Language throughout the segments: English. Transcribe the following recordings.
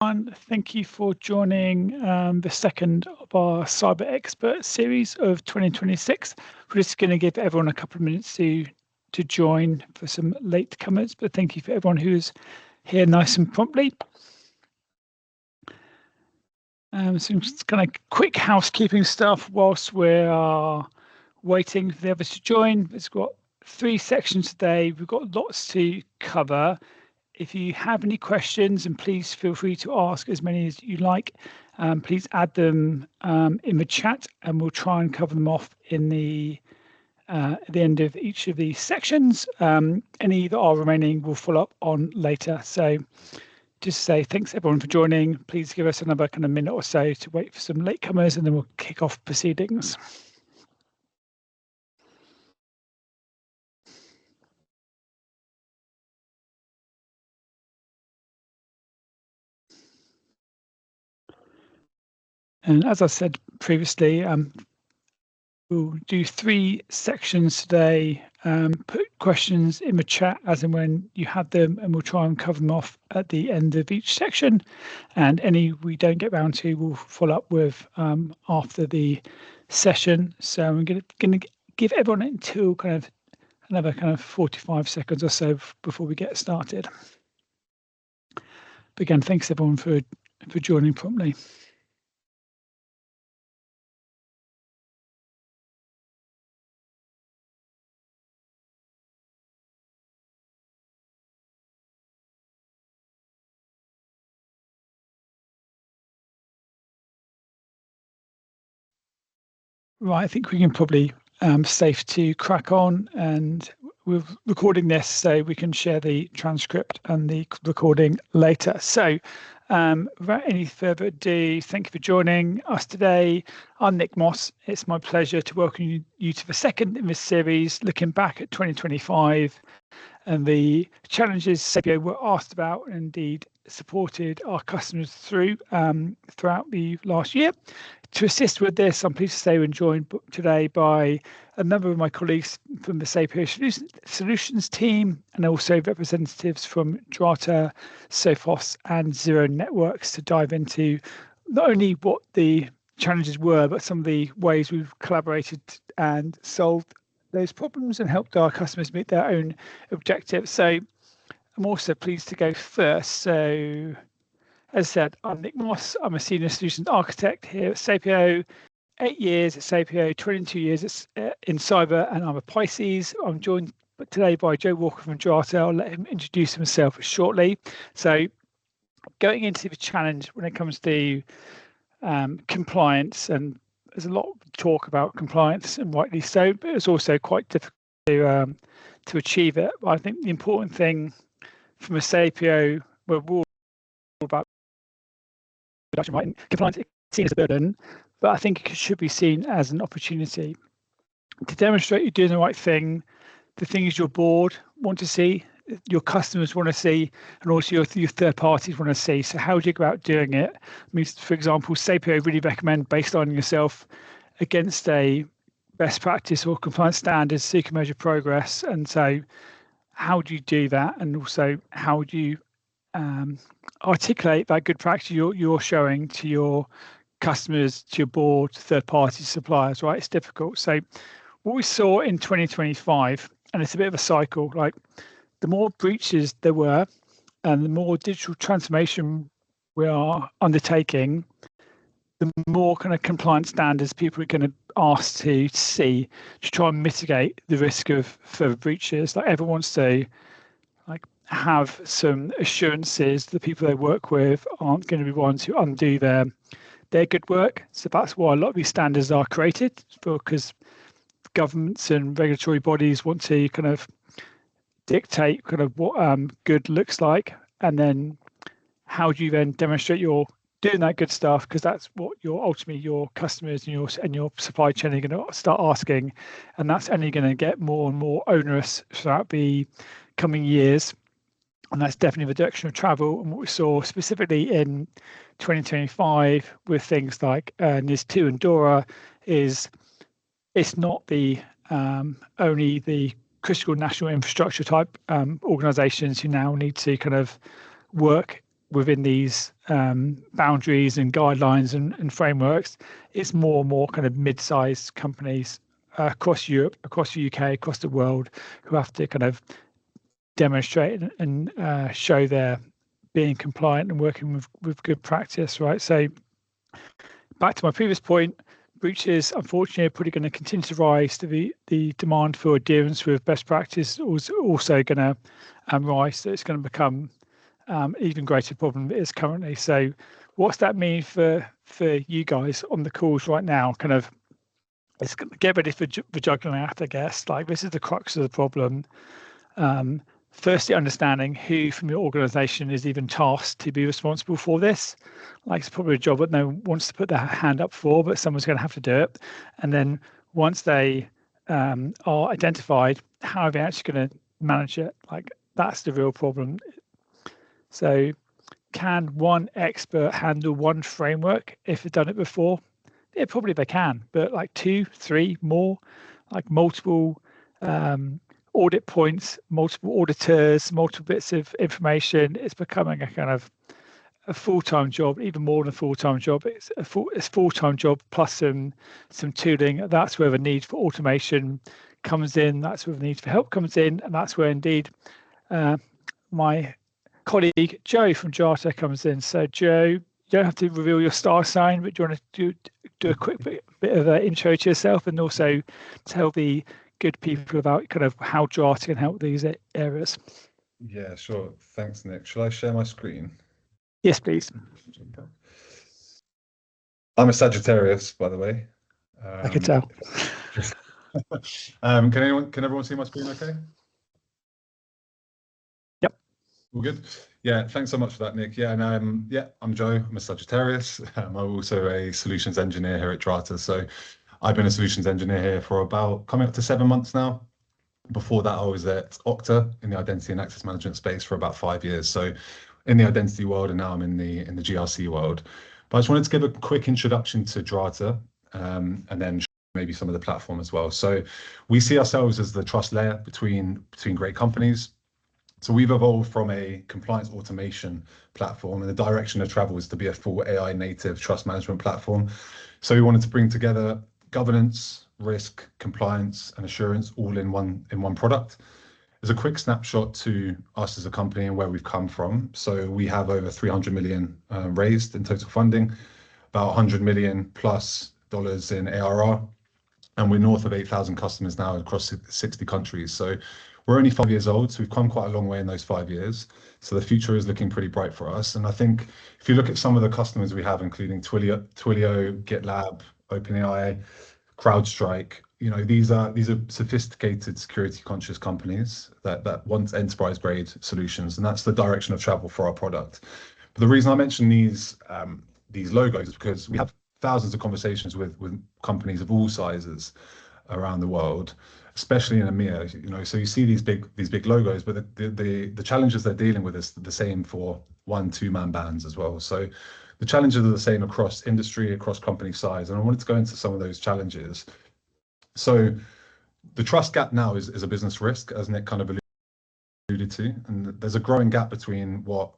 Thank you for joining the second of our Cyber Expert series of 2026. We're just going to give everyone a couple of minutes to join for some latecomers, but thank you for everyone who's here nice and promptly. Some kind of quick housekeeping stuff whilst we're waiting for the others to join. It's got 3 sections today. We've got lots to cover. If you have any questions, and please feel free to ask as many as you like, please add them in the chat, and we'll try and cover them off in at the end of each of these sections. Any that are remaining we'll follow up on later. So just say thanks everyone for joining. Please give us another kind of minute or so to wait for some latecomers, and then we'll kick off proceedings. And as I said previously, we'll do 3 sections today. Put questions in the chat as and when you have them, and we'll try and cover them off at the end of each section. And any we don't get round to, we'll follow up with after the session. So I'm going to give everyone until kind of another kind of 45 seconds or so before we get started. But again, thanks everyone for joining promptly. Right, I think we can probably safe to crack on, and we're recording this so we can share the transcript and the recording later. So without any further ado, thank you for joining us today. I'm Nick Moss. It's my pleasure to welcome you to the second in this series, looking back at 2025 and the challenges Saepio were asked about and indeed supported our customers through throughout the last year. To assist with this, I'm pleased to say we're joined today by a number of my colleagues from the Saepio Solutions team, and also representatives from Drata, Sophos, and Zero Networks to dive into not only what the challenges were, but some of the ways we've collaborated and solved those problems and helped our customers meet their own objectives. So I'm also pleased to go first. So as I said, I'm Nick Moss. I'm a senior solutions architect here at Saepio. 8 years at Saepio, 22 years in cyber, and I'm a Pisces. I'm joined today by Joe Walker from Drata. I'll let him introduce himself shortly. So going into the challenge when it comes to compliance, and there's a lot of talk about compliance, and rightly so, but it's also quite difficult to achieve it. But I think the important thing from a Saepio, we're all about compliance is seen as a burden, but I think it should be seen as an opportunity to demonstrate you're doing the right thing, the things your board want to see, your customers want to see, and also your third parties want to see. So how do you go about doing it? I mean, for example, Saepio really recommend baselining yourself against a best practice or compliance standards so you can measure progress. And so how do you do that? And also how do you articulate that good practice you're showing to your customers, to your board, third party suppliers, right? It's difficult. So what we saw in 2025, and it's a bit of a cycle, like the more breaches there were and the more digital transformation we are undertaking, the more kind of compliance standards people are going to ask to see to try and mitigate the risk of further breaches. Like everyone wants to have some assurances the people they work with aren't going to be ones who undo their good work. So that's why a lot of these standards are created, because governments and regulatory bodies want to kind of dictate kind of what good looks like, and then how do you then demonstrate you're doing that good stuff, because that's what ultimately your customers and your supply chain are going to start asking, and that's only going to get more and more onerous throughout the coming years. And that's definitely the direction of travel. And what we saw specifically in 2025 with things like NIS2 and DORA is it's not the only the critical national infrastructure type organizations who now need to kind of work within these boundaries and guidelines and frameworks, it's more and more kind of mid-sized companies across Europe, across the UK, across the world, who have to kind of demonstrate and show they're being compliant and working with good practice, right? So back to my previous point, breaches, unfortunately, are probably going to continue to rise. The demand for adherence with best practice is also going to rise. So it's going to become even greater problem than it is currently. So what's that mean for you guys on the calls right now? Kind of, let's get ready for juggling act, I guess. Like, this is the crux of the problem. Firstly, understanding who from your organization is even tasked to be responsible for this. Like, it's probably a job that no one wants to put their hand up for, but someone's going to have to do it. And then once they are identified, how are they actually going to manage it? Like, that's the real problem. So can one expert handle one framework if they've done it before? Yeah, probably they can, but like 2, 3 more, like multiple audit points, multiple auditors, multiple bits of information, it's becoming a kind of a full-time job, even more than a full-time job. It's a full-time job plus some tooling. That's where the need for automation comes in. That's where the need for help comes in, and that's where indeed my colleague Joe from Drata comes in. So Joe, you don't have to reveal your star sign, but do you want to do a quick bit of an intro to yourself and also tell the good people about kind of how Drata can help these areas? Yeah, sure. Thanks, Nick. Shall I share my screen? Yes, please. I'm a Sagittarius, by the way. I can tell. Can everyone see my screen okay? Yep. All good? Yeah, thanks so much for that, Nick. Yeah, and I'm Joe. I'm a Sagittarius. I'm also a solutions engineer here at Drata. So I've been a solutions engineer here for about coming up to 7 months now. Before that, I was at Okta in the identity and access management space for about 5 years. So in the identity world, and now I'm in the GRC world. But I just wanted to give a quick introduction to Drata, and then maybe some of the platform as well. So we see ourselves as the trust layer between great companies. So we've evolved from a compliance automation platform, and the direction of travel is to be a full AI native trust management platform. So we wanted to bring together governance, risk, compliance, and assurance all in one product. As a quick snapshot to us as a company and where we've come from. So we have over 300 million raised in total funding, about 100 million plus dollars in ARR, and we're north of 8,000 customers now across 60 countries. So we're only 5 years old, so we've come quite a long way in those 5 years. So the future is looking pretty bright for us. And I think if you look at some of the customers we have, including Twilio, GitLab, OpenAI, CrowdStrike, you know, these are sophisticated security conscious companies that want enterprise grade solutions, and that's the direction of travel for our product. But the reason I mention these logos is because we have thousands of conversations with companies of all sizes around the world, especially in EMEA. You know, so you see these big logos, but the challenges they're dealing with is the same for 1-2 man bands as well. So the challenges are the same across industry, across company size, and I wanted to go into some of those challenges. So the trust gap now is a business risk, as Nick kind of alluded to, and there's a growing gap between what,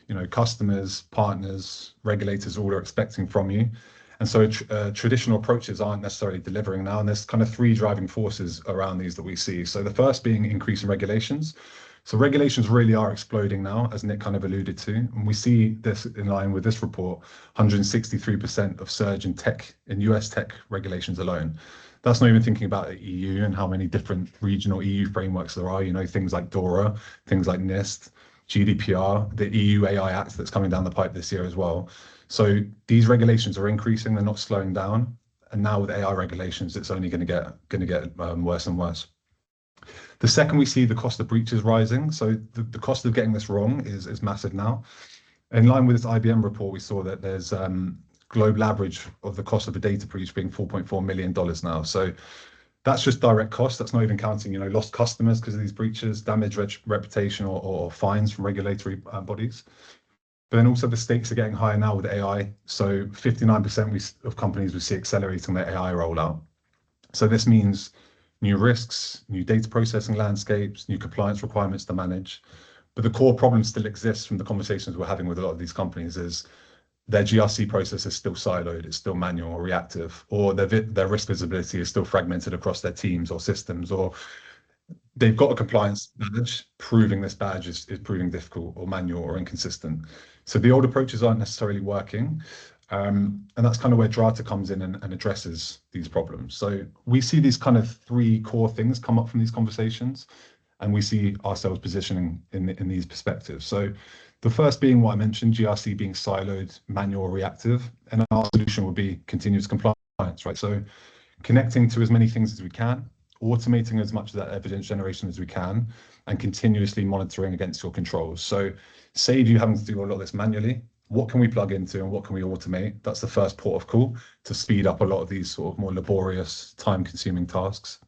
you know, customers, partners, regulators all are expecting from you. And so traditional approaches aren't necessarily delivering now, and there's kind of 3 driving forces around these that we see. So the first being increase in regulations. So regulations really are exploding now, as Nick kind of alluded to, and we see this in line with this report, 163% of surge in US tech regulations alone. That's not even thinking about the EU and how many different regional EU frameworks there are, you know, things like DORA, things like NIST, GDPR, the EU AI Act that's coming down the pipe this year as well. So these regulations are increasing, they're not slowing down. And now with AI regulations, it's only going to get worse and worse. The second, we see the cost of breaches rising. So the cost of getting this wrong is massive now. In line with this IBM report, we saw that there's global average of the cost of a data breach being $4.4 million now. So that's just direct cost. That's not even counting, you know, lost customers because of these breaches, damaged reputation or fines from regulatory bodies. But then also the stakes are getting higher now with AI. So 59% of companies we see accelerating their AI rollout. So this means new risks, new data processing landscapes, new compliance requirements to manage. But the core problem still exists from the conversations we're having with a lot of these companies is their GRC process is still siloed, it's still manual or reactive, or their risk visibility is still fragmented across their teams or systems, or they've got a compliance badge, proving this badge is proving difficult or manual or inconsistent. So the old approaches aren't necessarily working. And that's kind of where Drata comes in and addresses these problems. So we see these kind of three core things come up from these conversations, and we see ourselves positioning in these perspectives. So the first being what I mentioned, GRC being siloed, manual, or reactive, and our solution would be continuous compliance, right? So connecting to as many things as we can, automating as much of that evidence generation as we can, and continuously monitoring against your controls. So save you having to do a lot of this manually. What can we plug into and what can we automate? That's the first port of call to speed up a lot of these sort of more laborious, time-consuming tasks.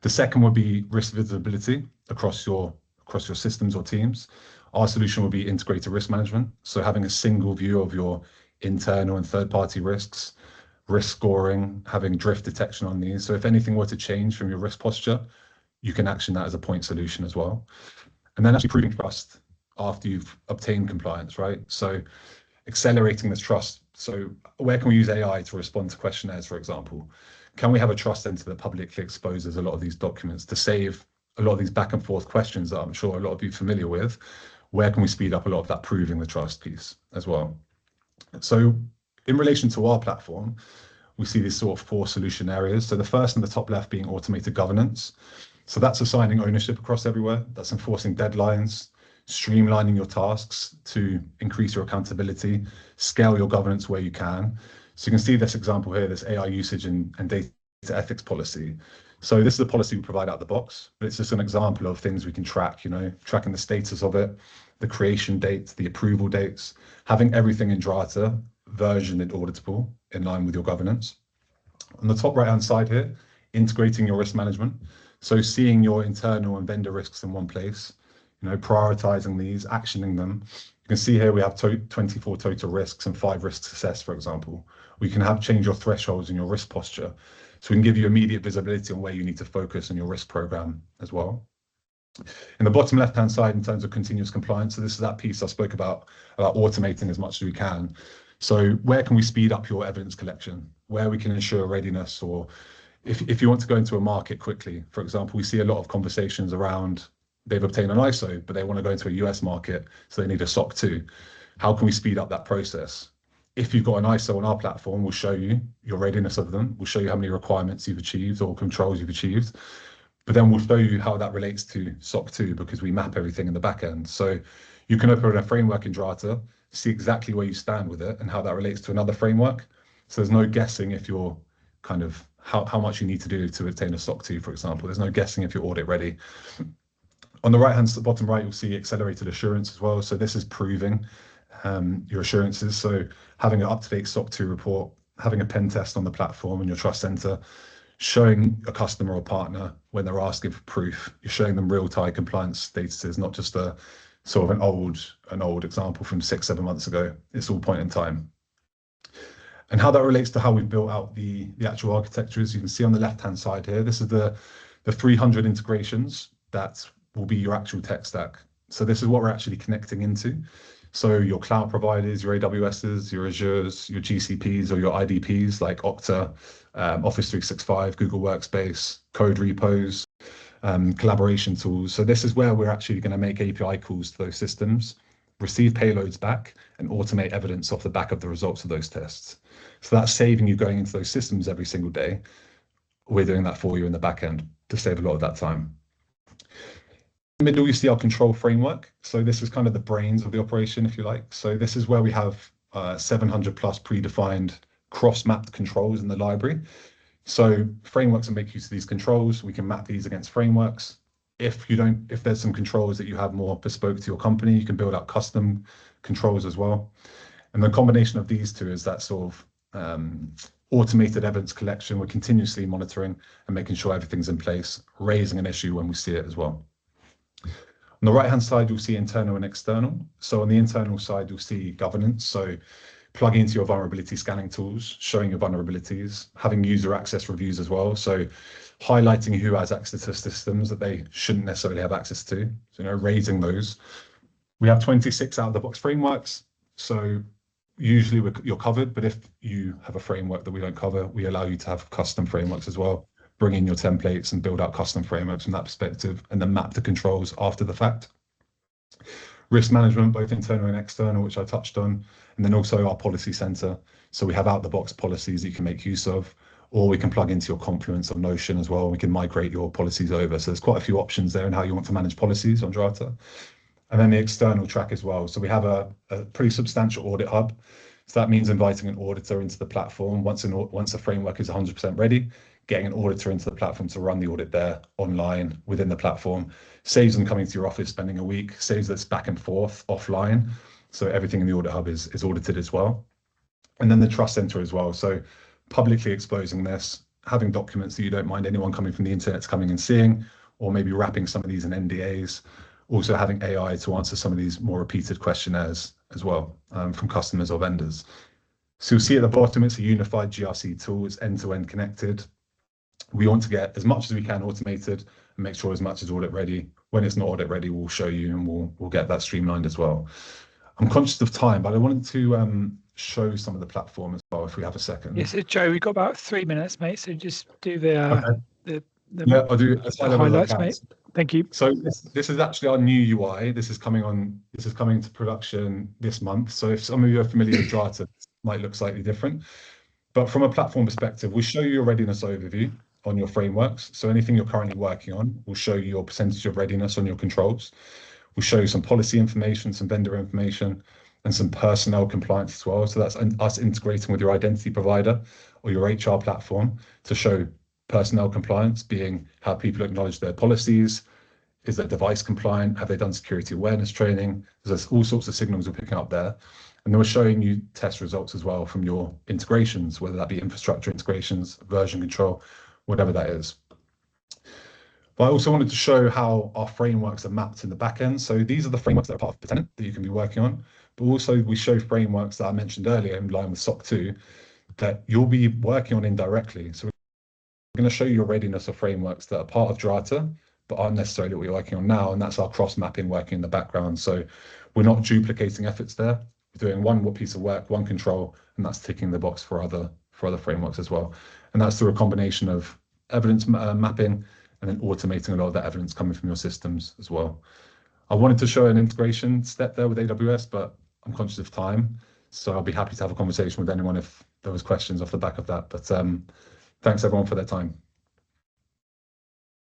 The second would be risk visibility across your systems or teams. Our solution will be integrated risk management. So having a single view of your internal and third-party risks, risk scoring, having drift detection on these. So if anything were to change from your risk posture, you can action that as a point solution as well. And then actually proving trust after you've obtained compliance, right? So accelerating this trust. So where can we use AI to respond to questionnaires, for example? Can we have a trust center that publicly exposes a lot of these documents to save a lot of these back and forth questions that I'm sure a lot of you are familiar with? Where can we speed up a lot of that proving the trust piece as well? So in relation to our platform, we see these sort of four solution areas. So the first in the top left being automated governance. So that's assigning ownership across everywhere. That's enforcing deadlines, streamlining your tasks to increase your accountability, scale your governance where you can. So you can see this example here, this AI usage and data ethics policy. So this is a policy we provide out of the box, but it's just an example of things we can track, tracking the status of it, the creation date, the approval dates, having everything in Drata, versioned and auditable in line with your governance. On the top right-hand side here, integrating your risk management. So seeing your internal and vendor risks in one place, prioritizing these, actioning them. You can see here we have 24 total risks and 5 risks assessed, for example. We can change your thresholds and your risk posture. So we can give you immediate visibility on where you need to focus on your risk program as well. In the bottom left-hand side, in terms of continuous compliance, so this is that piece I spoke about automating as much as we can. So where can we speed up your evidence collection? Where we can ensure readiness, or if you want to go into a market quickly, for example, we see a lot of conversations around they've obtained an ISO, but they want to go into a US market, so they need a SOC 2. How can we speed up that process? If you've got an ISO on our platform, we'll show you your readiness of them. We'll show you how many requirements you've achieved or controls you've achieved. But then we'll show you how that relates to SOC 2 because we map everything in the back end. So you can open a framework in Drata, see exactly where you stand with it and how that relates to another framework. So there's no guessing if you're kind of how much you need to do to obtain a SOC 2, for example. There's no guessing if you're audit ready. On the bottom right, you'll see accelerated assurance as well. So this is proving your assurances. So having an up-to-date SOC 2 report, having a pen test on the platform and your trust center, showing a customer or partner when they're asking for proof, you're showing them real-time compliance statuses, not just a sort of an old example from 6-7 months ago. It's all point in time. And how that relates to how we've built out the actual architecture is you can see on the left-hand side here, this is the 300 integrations that will be your actual tech stack. So this is what we're actually connecting into. So your cloud providers, your AWSs, your Azures, your GCPs or your IDPs like Okta, Office 365, Google Workspace, code repos, collaboration tools. So this is where we're actually going to make API calls to those systems, receive payloads back, and automate evidence off the back of the results of those tests. So that's saving you going into those systems every single day. We're doing that for you in the back end to save a lot of that time. In the middle, you see our control framework. So this is kind of the brains of the operation, if you like. So this is where we have 700 plus predefined cross-mapped controls in the library. So frameworks that make use of these controls, we can map these against frameworks. If there's some controls that you have more bespoke to your company, you can build out custom controls as well. And the combination of these two is that sort of automated evidence collection. We're continuously monitoring and making sure everything's in place, raising an issue when we see it as well. On the right-hand side, you'll see internal and external. So on the internal side, you'll see governance. So plugging into your vulnerability scanning tools, showing your vulnerabilities, having user access reviews as well. So highlighting who has access to systems that they shouldn't necessarily have access to, so, raising those. We have 26 out-of-the-box frameworks. So usually you're covered, but if you have a framework that we don't cover, we allow you to have custom frameworks as well. Bring in your templates and build out custom frameworks from that perspective, and then map the controls after the fact. Risk management, both internal and external, which I touched on, and then also our policy center. So we have out-the-box policies that you can make use of, or we can plug into your Confluence or Notion as well. We can migrate your policies over. So there's quite a few options there in how you want to manage policies on Drata. And then the external track as well. So we have a pretty substantial audit hub. So that means inviting an auditor into the platform once a framework is 100% ready, getting an auditor into the platform to run the audit there online within the platform. Saves them coming to your office, spending a week, saves this back and forth offline. So everything in the audit hub is audited as well. And then the trust center as well. So publicly exposing this, having documents that you don't mind anyone coming from the internet coming and seeing, or maybe wrapping some of these in NDAs. Also having AI to answer some of these more repeated questionnaires as well from customers or vendors. So you'll see at the bottom, it's a unified GRC tool. It's end-to-end connected. We want to get as much as we can automated and make sure as much is audit ready. When it's not audit ready, we'll show you and we'll get that streamlined as well. I'm conscious of time, but I wanted to show some of the platform as well, if we have a second. Yes, Joe, we've got about 3 minutes, mate. So just do the yeah, I'll do as high level highlights, as I can. mate. Thank you. So this is actually our new UI. This is coming to production this month. So if some of you are familiar with Drata, it might look slightly different. But from a platform perspective, we show you your readiness overview on your frameworks. So anything you're currently working on, we'll show you your percentage of readiness on your controls. We'll show you some policy information, some vendor information, and some personnel compliance as well. So that's us integrating with your identity provider or your HR platform to show personnel compliance, being how people acknowledge their policies. Is their device compliant? Have they done security awareness training? There's all sorts of signals we're picking up there. And then we're showing you test results as well from your integrations, whether that be infrastructure integrations, version control, whatever that is. But I also wanted to show how our frameworks are mapped in the back end. So these are the frameworks that are part of the tenant that you can be working on. But also we show frameworks that I mentioned earlier in line with SOC 2 that you'll be working on indirectly. So we're going to show you your readiness of frameworks that are part of Drata, but aren't necessarily what we're working on now. And that's our cross-mapping working in the background. So we're not duplicating efforts there. We're doing one piece of work, one control, and that's ticking the box for other frameworks as well. And that's through a combination of evidence mapping and then automating a lot of that evidence coming from your systems as well. I wanted to show an integration step there with AWS, but I'm conscious of time. So I'll be happy to have a conversation with anyone if there was questions off the back of that. But thanks everyone for their time.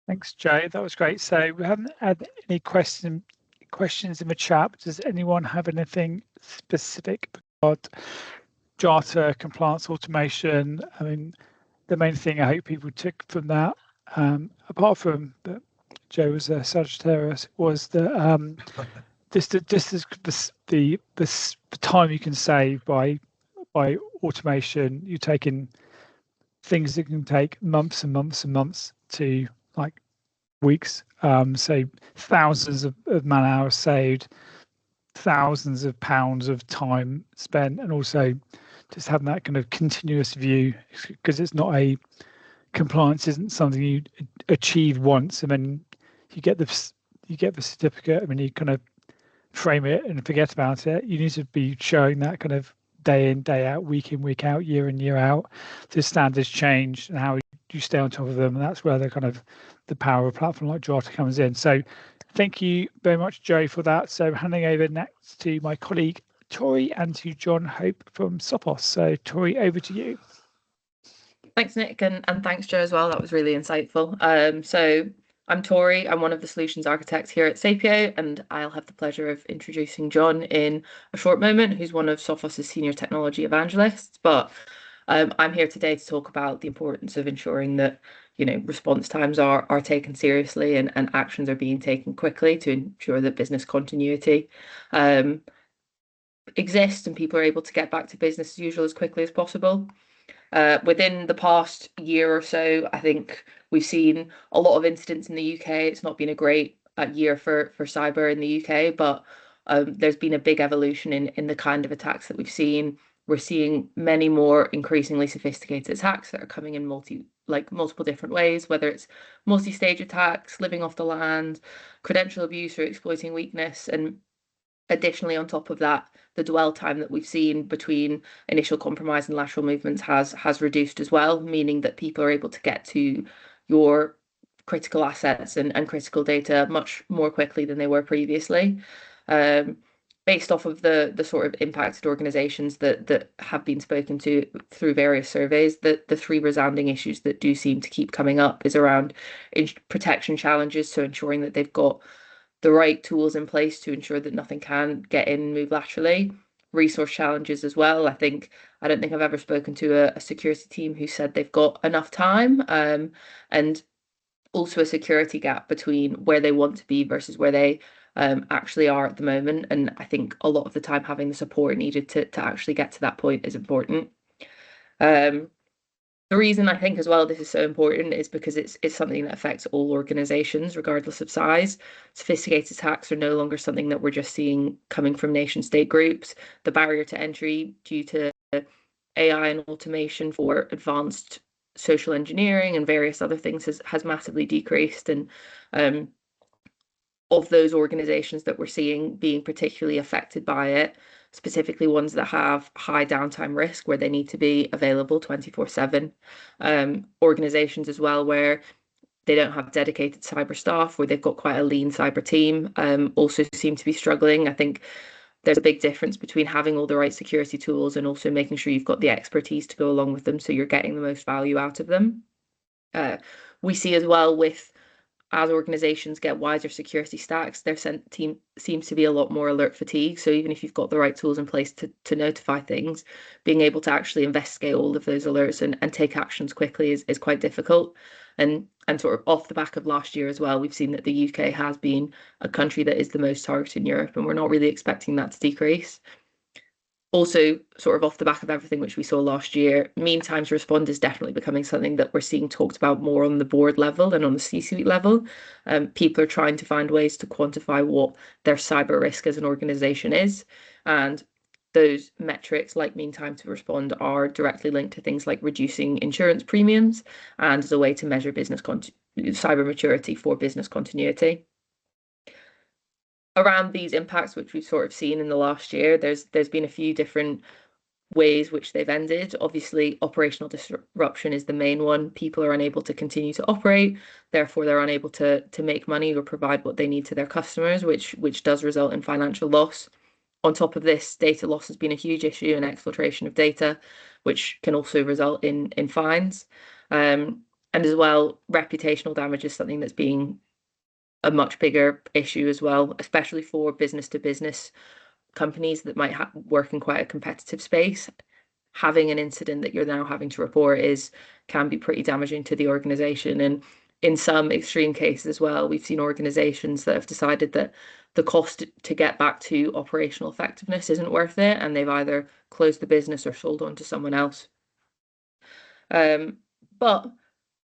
Thanks, Joe. That was great. So we haven't had any questions in the chat. Does anyone have anything specific about Drata compliance automation? I mean, the main thing I hope people took from that, apart from that Joe was a Sagittarius, was that just the time you can save by automation. You're taking things that can take months and months and months to like weeks. So thousands of man hours saved, thousands of pounds of time spent, and also just having that kind of continuous view, because it's not compliance isn't something you achieve once and then you get the certificate and then you kind of frame it and forget about it. You need to be showing that kind of day in, day out, week in, week out, year in, year out. The standards change and how you stay on top of them, and that's where the power of a platform like Drata comes in. So thank you very much, Joe, for that. So handing over next to my colleague Tori and to John Hope from Sopos. So Tori, over to you. Thanks, Nick, and thanks, Joe, as well. That was really insightful. So I'm Tori. I'm one of the solutions architects here at Saepio, and I'll have the pleasure of introducing John in a short moment, who's one of Sophos's senior technology evangelists. But I'm here today to talk about the importance of ensuring that response times are taken seriously and actions are being taken quickly to ensure that business continuity exists and people are able to get back to business as usual as quickly as possible. Within the past year or so, I think we've seen a lot of incidents in the UK. It's not been a great year for cyber in the UK, but there's been a big evolution in the kind of attacks that we've seen. we're seeing many more increasingly sophisticated attacks that are coming in multiple different ways, whether it's multi-stage attacks, living off the land, credential abuse, or exploiting weakness. And additionally, on top of that, the dwell time that we've seen between initial compromise and lateral movements has reduced as well, meaning that people are able to get to your critical assets and critical data much more quickly than they were previously. Based off of the sort of impacted organizations that have been spoken to through various surveys, the three resounding issues that do seem to keep coming up is around protection challenges, so ensuring that they've got the right tools in place to ensure that nothing can get in and move laterally. Resource challenges as well. I don't think I've ever spoken to a security team who said they've got enough time, and also a security gap between where they want to be versus where they actually are at the moment. And I think a lot of the time having the support needed to actually get to that point is important. The reason I think as well this is so important is because it's something that affects all organizations, regardless of size. Sophisticated attacks are no longer something that we're just seeing coming from nation state groups. The barrier to entry due to AI and automation for advanced social engineering and various other things has massively decreased. And of those organizations that we're seeing being particularly affected by it, specifically ones that have high downtime risk where they need to be available 24/7. Organizations as well where they don't have dedicated cyber staff, where they've got quite a lean cyber team, also seem to be struggling. I think there's a big difference between having all the right security tools and also making sure you've got the expertise to go along with them so you're getting the most value out of them. We see as well as organizations get wider security stacks, their team seems to be a lot more alert fatigue. So even if you've got the right tools in place to notify things, being able to actually investigate all of those alerts and take actions quickly is quite difficult. And sort of off the back of last year as well, we've seen that the UK has been a country that is the most targeted in Europe, and we're not really expecting that to decrease. Also, sort of off the back of everything which we saw last year, mean time to respond is definitely becoming something that we're seeing talked about more on the board level and on the C-suite level. People are trying to find ways to quantify what their cyber risk as an organization is. And those metrics, like mean time to respond, are directly linked to things like reducing insurance premiums and as a way to measure cyber maturity for business continuity. Around these impacts, which we've sort of seen in the last year, there's been a few different ways which they've ended. Obviously, operational disruption is the main one. People are unable to continue to operate, therefore they're unable to make money or provide what they need to their customers, which does result in financial loss. On top of this, data loss has been a huge issue and exfiltration of data, which can also result in fines. And as well, reputational damage is something that's being a much bigger issue as well, especially for business to business companies that might work in quite a competitive space. Having an incident that you're now having to report can be pretty damaging to the organization. And in some extreme cases as well, we've seen organizations that have decided that the cost to get back to operational effectiveness isn't worth it, and they've either closed the business or sold on to someone else. But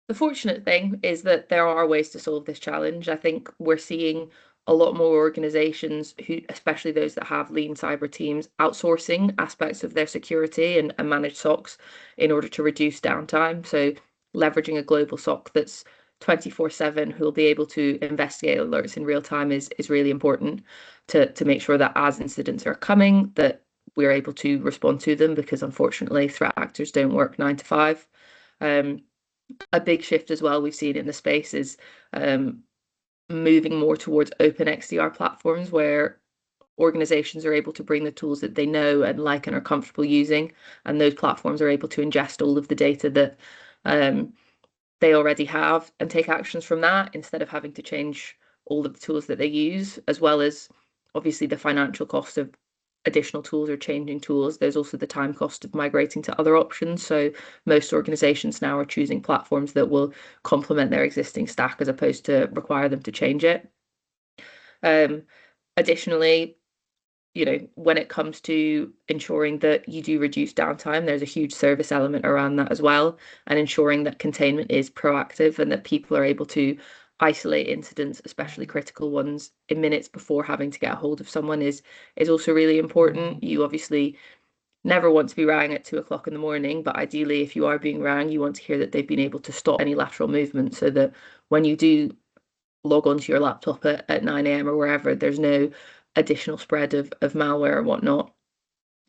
the fortunate thing is that there are ways to solve this challenge. I think we're seeing a lot more organizations who, especially those that have lean cyber teams, outsourcing aspects of their security and manage SOCs in order to reduce downtime. So leveraging a global SOC that's 24/7, who will be able to investigate alerts in real time is really important to make sure that as incidents are coming, that we're able to respond to them, because unfortunately threat actors don't work 9 to 5. A big shift as well we've seen in the space is moving more towards open XDR platforms, where organizations are able to bring the tools that they know and like and are comfortable using, and those platforms are able to ingest all of the data that they already have and take actions from that, instead of having to change all of the tools that they use, as well as obviously the financial cost of additional tools or changing tools. There's also the time cost of migrating to other options. So most organizations now are choosing platforms that will complement their existing stack as opposed to require them to change it. Additionally, when it comes to ensuring that you do reduce downtime, there's a huge service element around that as well, and ensuring that containment is proactive and that people are able to isolate incidents, especially critical ones, in minutes before having to get a hold of someone is also really important. You obviously never want to be rang at 2 o'clock in the morning, but ideally, if you are being rang, you want to hear that they've been able to stop any lateral movement so that when you do log onto your laptop at 9 a.m. or wherever, there's no additional spread of malware or whatnot.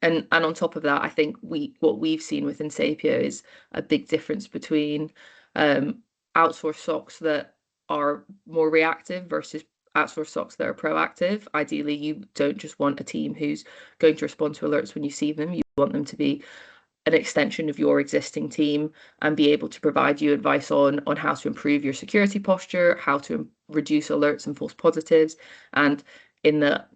And on top of that, I think what we've seen within Saepio is a big difference between outsourced SOCs that are more reactive versus outsourced SOCs that are proactive. Ideally, you don't just want a team who's going to respond to alerts when you see them. You want them to be an extension of your existing team and be able to provide you advice on how to improve your security posture, how to reduce alerts and false positives, and in the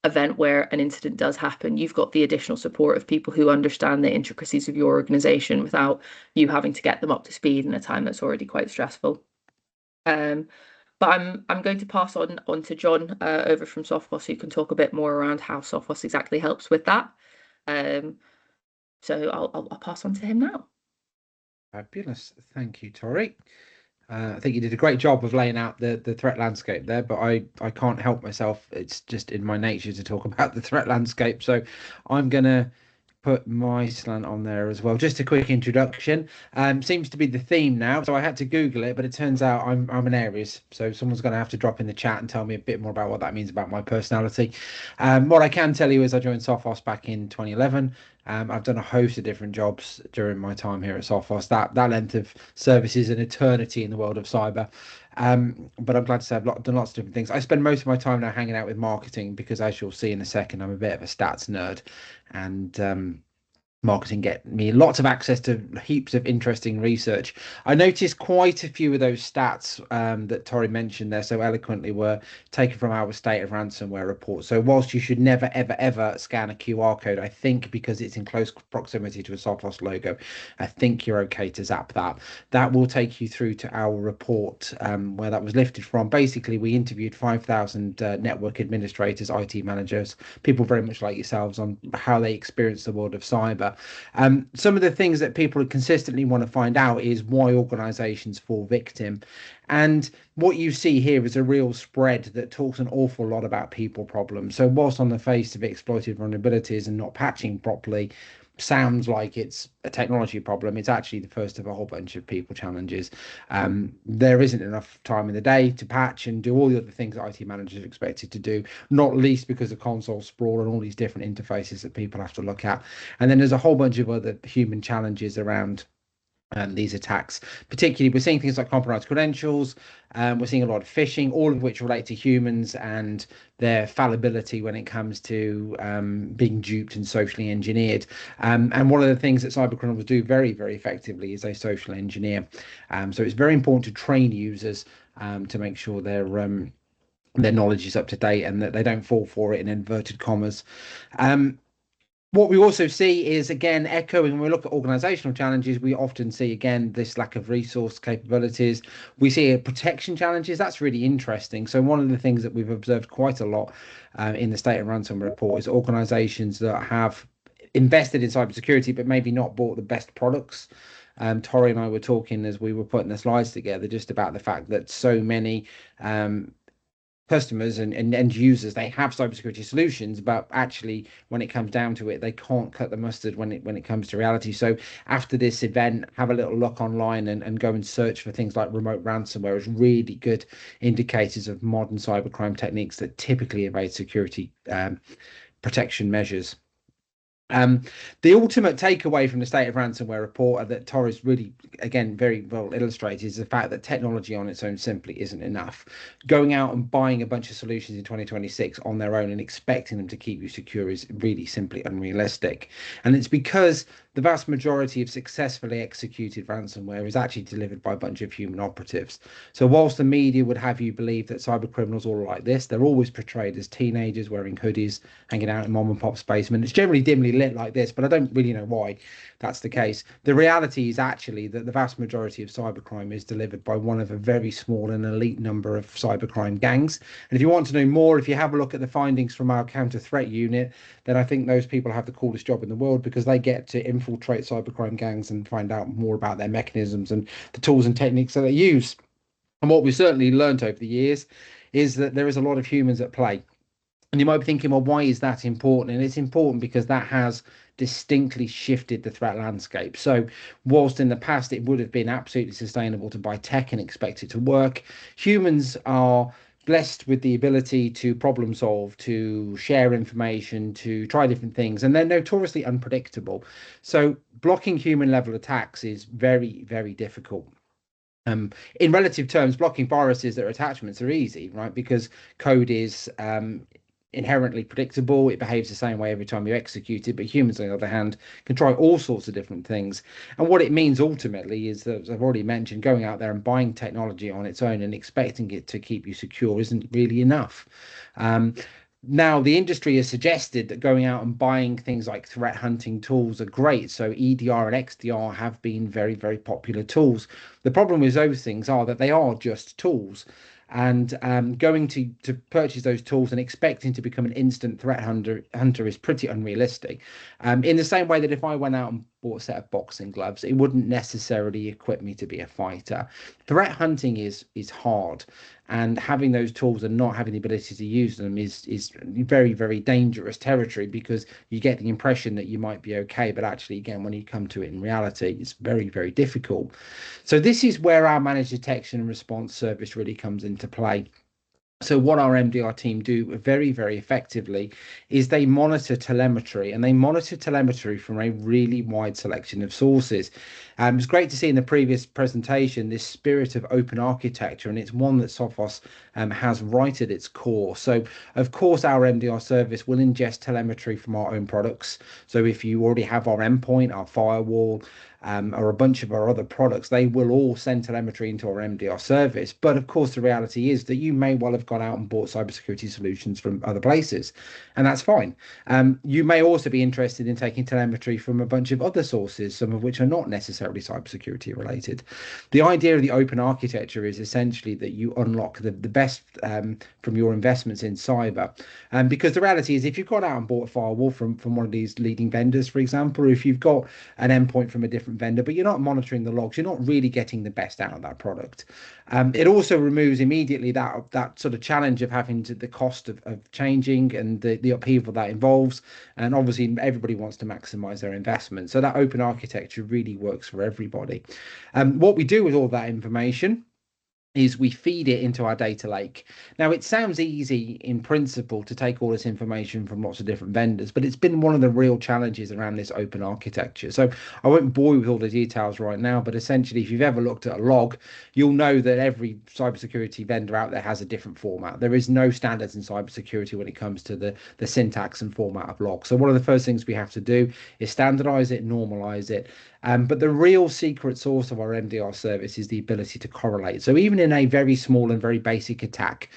event where an incident does happen, you've got the additional support of people who understand the intricacies of your organization without you having to get them up to speed in a time that's already quite stressful. But I'm going to pass on to John over from Sophos, who can talk a bit more around how Sophos exactly helps with that. So I'll pass on to him now. Fabulous. Thank you, Tori. I think you did a great job of laying out the threat landscape there, but I can't help myself. It's just in my nature to talk about the threat landscape. So I'm going to put my slant on there as well. Just a quick introduction. Seems to be the theme now, so I had to Google it, but it turns out I'm an Aries, so someone's going to have to drop in the chat and tell me a bit more about what that means about my personality. What I can tell you is I joined Sophos back in 2011. I've done a host of different jobs during my time here at Sophos. That length of service is an eternity in the world of cyber. But I'm glad to say I've done lots of different things. I spend most of my time now hanging out with marketing because, as you'll see in a second, I'm a bit of a stats nerd, and marketing get me lots of access to heaps of interesting research. I noticed quite a few of those stats that Tori mentioned there so eloquently were taken from our state of ransomware report. So whilst you should never, ever, ever scan a QR code, I think because it's in close proximity to a Sophos logo, I think you're okay to zap that. That will take you through to our report where that was lifted from. Basically, we interviewed 5,000 network administrators, IT managers, people very much like yourselves on how they experience the world of cyber. Some of the things that people consistently want to find out is why organizations fall victim. And what you see here is a real spread that talks an awful lot about people problems. So whilst on the face of exploited vulnerabilities and not patching properly sounds like it's a technology problem, it's actually the first of a whole bunch of people challenges. There isn't enough time in the day to patch and do all the other things that IT managers are expected to do, not least because of console sprawl and all these different interfaces that people have to look at. And then there's a whole bunch of other human challenges around these attacks. Particularly, we're seeing things like compromised credentials, we're seeing a lot of phishing, all of which relate to humans and their fallibility when it comes to being duped and socially engineered. And one of the things that cybercriminals do very, very effectively is they social engineer. So it's very important to train users to make sure their knowledge is up to date and that they don't fall for it in inverted commas. What we also see is, again, echoing when we look at organizational challenges, we often see, again, this lack of resource capabilities. We see protection challenges. That's really interesting. So one of the things that we've observed quite a lot in the State of Ransomware report is organizations that have invested in cybersecurity, but maybe not bought the best products. Tori and I were talking as we were putting the slides together just about the fact that so many customers and end users, they have cybersecurity solutions, but actually when it comes down to it, they can't cut the mustard when it comes to reality. So after this event, have a little look online and go and search for things like remote ransomware as really good indicators of modern cybercrime techniques that typically evade security protection measures. The ultimate takeaway from the State of Ransomware report that Tori's really, again, very well illustrated is the fact that technology on its own simply isn't enough. Going out and buying a bunch of solutions in 2026 on their own and expecting them to keep you secure is really simply unrealistic. And it's because the vast majority of successfully executed ransomware is actually delivered by a bunch of human operatives. So whilst the media would have you believe that cyber criminals all like this, they're always portrayed as teenagers wearing hoodies, hanging out in mom and pop's basement. It's generally dimly lit like this, but I don't really know why that's the case. The reality is actually that the vast majority of cybercrime is delivered by one of a very small and elite number of cybercrime gangs. And if you want to know more, if you have a look at the findings from our counter threat unit, then I think those people have the coolest job in the world because they get to infiltrate cybercrime gangs and find out more about their mechanisms and the tools and techniques that they use. And what we've certainly learned over the years is that there is a lot of humans at play. And you might be thinking, well, why is that important? And it's important because that has distinctly shifted the threat landscape. So whilst in the past it would have been absolutely sustainable to buy tech and expect it to work, humans are blessed with the ability to problem solve, to share information, to try different things, and they're notoriously unpredictable. So blocking human level attacks is very, very difficult. In relative terms, blocking viruses that are attachments are easy, right? Because code is inherently predictable. It behaves the same way every time you execute it. But humans, on the other hand, can try all sorts of different things. And what it means ultimately is that, as I've already mentioned, going out there and buying technology on its own and expecting it to keep you secure isn't really enough. Now, the industry has suggested that going out and buying things like threat hunting tools are great. So EDR and XDR have been very, very popular tools. The problem with those things are that they are just tools. And going to purchase those tools and expecting to become an instant threat hunter is pretty unrealistic. In the same way that if I went out and bought a set of boxing gloves, it wouldn't necessarily equip me to be a fighter. Threat hunting is hard, and having those tools and not having the ability to use them is very, very dangerous territory, because you get the impression that you might be okay, but actually, again, when you come to it in reality, it's very, very difficult. So this is where our managed detection and response service really comes into play. So what our MDR team do very, very effectively is they monitor telemetry, and they monitor telemetry from a really wide selection of sources. It's great to see in the previous presentation this spirit of open architecture, and it's one that Sophos has right at its core. So of course our MDR service will ingest telemetry from our own products. So if you already have our endpoint, our firewall, or a bunch of our other products, they will all send telemetry into our MDR service. But of course, the reality is that you may well have gone out and bought cybersecurity solutions from other places, and that's fine. You may also be interested in taking telemetry from a bunch of other sources, some of which are not necessarily cybersecurity related. The idea of the open architecture is essentially that you unlock the best from your investments in cyber. Because the reality is, if you've gone out and bought a firewall from one of these leading vendors, for example, or if you've got an endpoint from a different vendor, but you're not monitoring the logs, you're not really getting the best out of that product. It also removes immediately that sort of challenge of having the cost of changing and the upheaval that involves. And obviously everybody wants to maximize their investment. So that open architecture really works for everybody. What we do with all that information is we feed it into our data lake. Now, it sounds easy in principle to take all this information from lots of different vendors, but it's been one of the real challenges around this open architecture. So I won't bore you with all the details right now, but essentially, if you've ever looked at a log, you'll know that every cybersecurity vendor out there has a different format. There is no standards in cybersecurity when it comes to the syntax and format of logs. So one of the first things we have to do is standardize it, normalize it. But the real secret sauce of our MDR service is the ability to correlate. So even in a very small and very basic attack,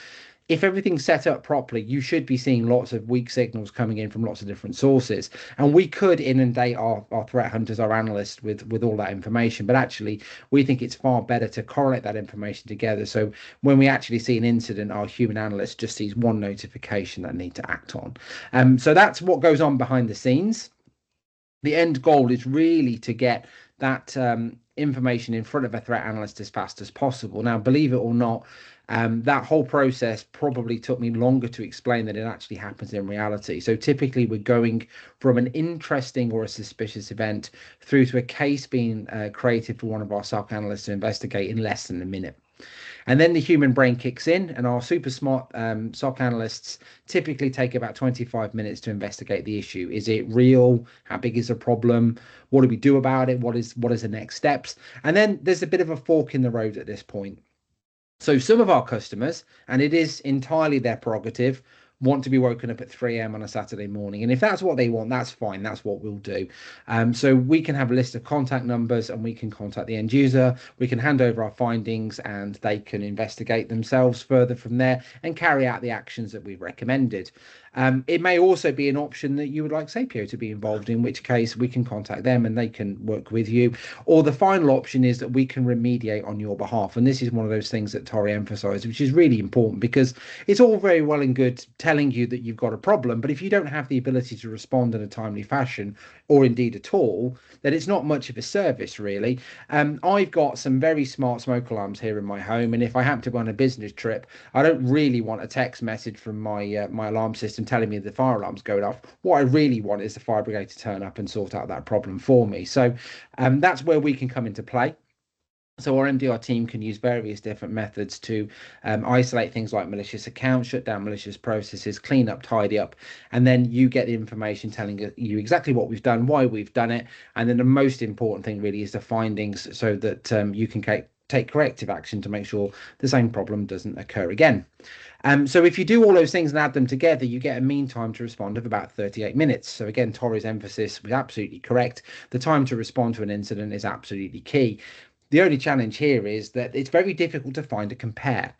if everything's set up properly, you should be seeing lots of weak signals coming in from lots of different sources. And we could inundate our threat hunters, our analysts with all that information. But actually, we think it's far better to correlate that information together. So when we actually see an incident, our human analyst just sees one notification that they need to act on. So that's what goes on behind the scenes. The end goal is really to get that information in front of a threat analyst as fast as possible. Now, believe it or not, that whole process probably took me longer to explain than it actually happens in reality. So typically we're going from an interesting or a suspicious event through to a case being created for one of our SOC analysts to investigate in less than a minute. And then the human brain kicks in, and our super smart SOC analysts typically take about 25 minutes to investigate the issue. Is it real? How big is the problem? What do we do about it? What is the next steps? And then there's a bit of a fork in the road at this point. So some of our customers, and it is entirely their prerogative, want to be woken up at 3 a.m. on a Saturday morning. And if that's what they want, that's fine. That's what we'll do. So we can have a list of contact numbers, and we can contact the end user. We can hand over our findings, and they can investigate themselves further from there and carry out the actions that we've recommended. It may also be an option that you would like Saepio to be involved, in which case we can contact them and they can work with you. Or the final option is that we can remediate on your behalf. And this is one of those things that Tori emphasized, which is really important, because it's all very well and good telling you that you've got a problem, but if you don't have the ability to respond in a timely fashion, or indeed at all, then it's not much of a service, really. I've got some very smart smoke alarms here in my home, and if I happen to go on a business trip, I don't really want a text message from my alarm system and telling me the fire alarm's going off. What I really want is the fire brigade to turn up and sort out that problem for me. So that's where we can come into play. So our MDR team can use various different methods to isolate things like malicious accounts, shut down malicious processes, clean up, tidy up, and then you get the information telling you exactly what we've done, why we've done it, and then the most important thing really is the findings, so that you can take corrective action to make sure the same problem doesn't occur again. So if you do all those things and add them together, you get a mean time to respond of about 38 minutes. So again, Tori's emphasis was absolutely correct. The time to respond to an incident is absolutely key. The only challenge here is that it's very difficult to find a compare.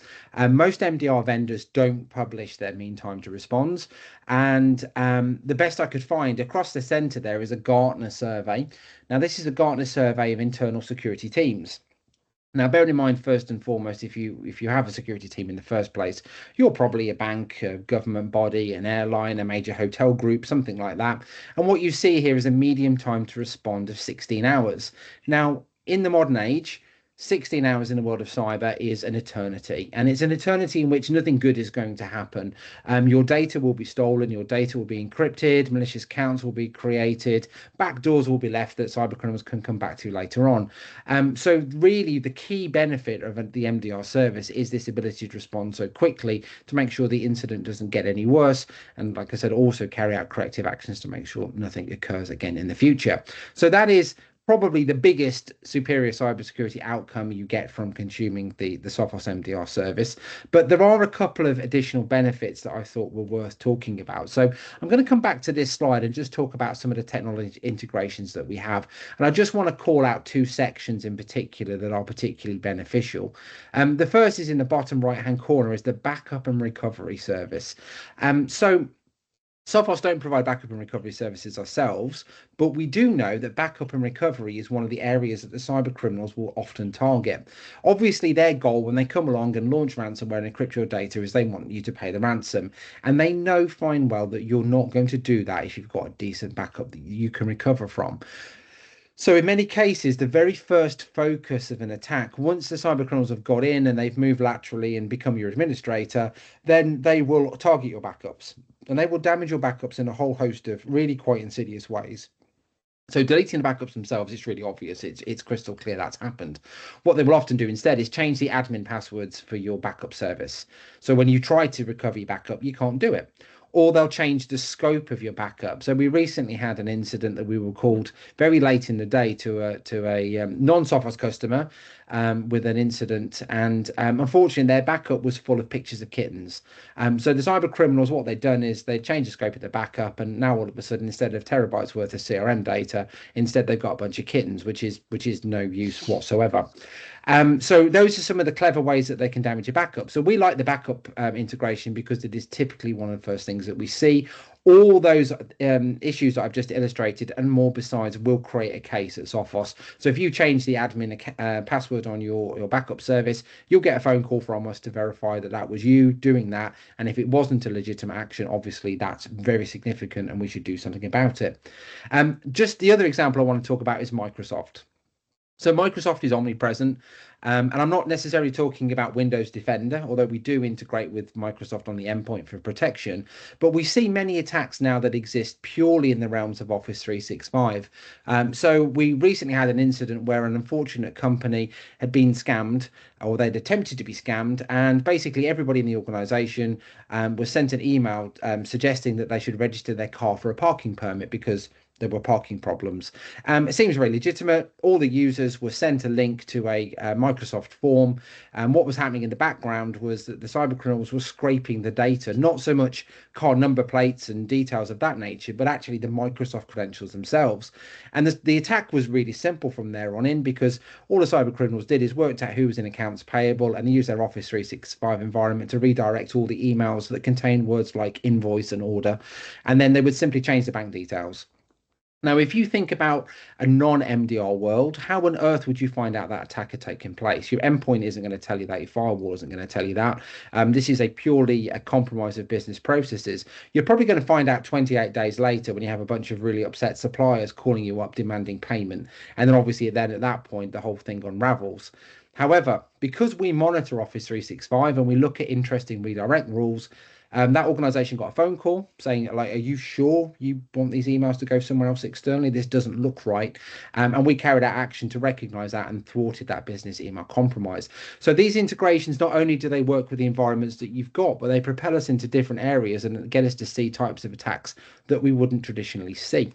Most MDR vendors don't publish their mean time to response. And the best I could find across the center there is a Gartner survey. Now, this is a Gartner survey of internal security teams. Now, bear in mind, first and foremost, if you have a security team in the first place, you're probably a bank, a government body, an airline, a major hotel group, something like that. And what you see here is a medium time to respond of 16 hours. Now, in the modern age, 16 hours in the world of cyber is an eternity, and it's an eternity in which nothing good is going to happen. Your data will be stolen, your data will be encrypted, malicious accounts will be created, backdoors will be left that cyber criminals can come back to later on. So really the key benefit of the MDR service is this ability to respond so quickly to make sure the incident doesn't get any worse, and like I said, also carry out corrective actions to make sure nothing occurs again in the future. So that is probably the biggest superior cybersecurity outcome you get from consuming the Sophos MDR service. But there are a couple of additional benefits that I thought were worth talking about. So I'm going to come back to this slide and just talk about some of the technology integrations that we have. And I just want to call out two sections in particular that are particularly beneficial. The first is in the bottom right-hand corner, is the backup and recovery service. So Sophos don't provide backup and recovery services ourselves, but we do know that backup and recovery is one of the areas that the cyber criminals will often target. Obviously, their goal when they come along and launch ransomware and encrypt your data is they want you to pay the ransom. And they know fine well that you're not going to do that if you've got a decent backup that you can recover from. So in many cases, the very first focus of an attack, once the cyber criminals have got in and they've moved laterally and become your administrator, then they will target your backups. And they will damage your backups in a whole host of really quite insidious ways. So deleting the backups themselves, it's really obvious. It's crystal clear that's happened. What they will often do instead is change the admin passwords for your backup service. So when you try to recover your backup, you can't do it. Or they'll change the scope of your backup. So we recently had an incident that we were called very late in the day to a non-Sophos customer with an incident, and unfortunately their backup was full of pictures of kittens. So the cyber criminals, what they'd done is they changed the scope of the backup, and now all of a sudden, instead of terabytes worth of CRM data, instead they've got a bunch of kittens, which is no use whatsoever. So those are some of the clever ways that they can damage your backup. So we like the backup integration because it is typically one of the first things that we see. All those issues that I've just illustrated and more besides will create a case at Sophos. So if you change the admin password on your backup service, you'll get a phone call from us to verify that that was you doing that. And if it wasn't a legitimate action, obviously that's very significant and we should do something about it. Just the other example I want to talk about is Microsoft. So Microsoft is omnipresent, and I'm not necessarily talking about Windows Defender, although we do integrate with Microsoft on the endpoint for protection. But we see many attacks now that exist purely in the realms of Office 365. So we recently had an incident where an unfortunate company had been scammed, or they'd attempted to be scammed, and basically everybody in the organization was sent an email suggesting that they should register their car for a parking permit because there were parking problems. It seems very legitimate. All the users were sent a link to a Microsoft form, and what was happening in the background was that the cyber criminals were scraping the data, not so much car number plates and details of that nature, but actually the Microsoft credentials themselves. And the attack was really simple from there on in, because all the cyber criminals did is worked out who was in accounts payable, and they used their Office 365 environment to redirect all the emails that contain words like invoice and order, and then they would simply change the bank details. Now, if you think about a non-MDR world, how on earth would you find out that attack had taken place? Your endpoint isn't going to tell you that. Your firewall isn't going to tell you that. This is purely a compromise of business processes. You're probably going to find out 28 days later when you have a bunch of really upset suppliers calling you up demanding payment. And then obviously then at that point, the whole thing unravels. However, because we monitor Office 365 and we look at interesting redirect rules, That organization got a phone call saying, like, are you sure you want these emails to go somewhere else externally? This doesn't look right. And we carried out action to recognize that and thwarted that business email compromise. So these integrations, not only do they work with the environments that you've got, but they propel us into different areas and get us to see types of attacks that we wouldn't traditionally see.